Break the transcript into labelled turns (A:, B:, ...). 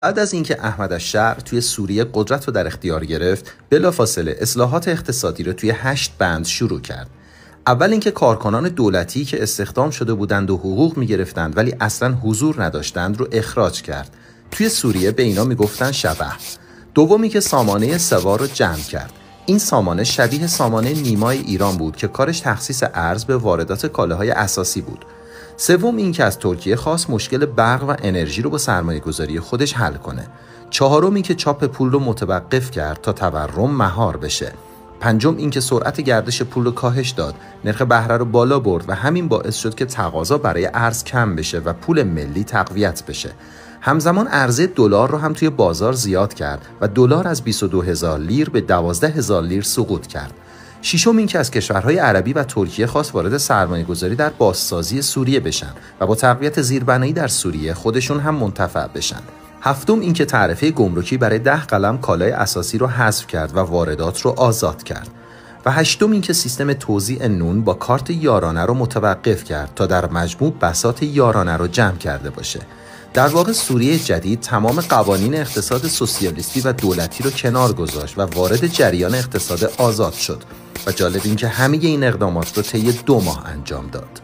A: بعد از اینکه احمد الشرع توی سوریه قدرت رو در اختیار گرفت، بلافاصله اصلاحات اقتصادی رو توی 8 بند شروع کرد. اول اینکه کارکنان دولتی که استخدام شده بودند و حقوق می‌گرفتند ولی اصلاً حضور نداشتند رو اخراج کرد. توی سوریه به اینا میگفتن شبح. دومی که سامانه سوار رو جمع کرد. این سامانه شبیه سامانه نیمای ایران بود که کارش تخصیص ارز به واردات کالاهای اساسی بود. سوم این که از ترکیه خواست مشکل برق و انرژی رو با سرمایه‌گذاری خودش حل کنه. چهارم این که چاپ پول رو متوقف کرد تا تورم مهار بشه. پنجم این که سرعت گردش پول رو کاهش داد، نرخ بهره رو بالا برد و همین باعث شد که تقاضا برای ارز کم بشه و پول ملی تقویت بشه. همزمان عرضه دلار رو هم توی بازار زیاد کرد و دلار از 22,000 لیر به 12,000 لیر سقوط کرد. ششم این که از کشورهای عربی و ترکیه خواست وارد سرمایه‌گذاری در بازسازی سوریه بشن و با تقویت زیربنایی در سوریه خودشون هم منتفع بشن. هفتم این که تعرفه گمرکی برای 10 قلم کالای اساسی رو حذف کرد و واردات رو آزاد کرد. و هشتم این که سیستم توزیع نون با کارت یارانه رو متوقف کرد تا در مجموع بساط یارانه رو جمع کرده باشه. در واقع سوریه جدید تمام قوانین اقتصاد سوسیالیستی و دولتی رو کنار گذاشت و وارد جریان اقتصاد آزاد شد و جالب این که همه این اقدامات رو طی 2 ماه انجام داد.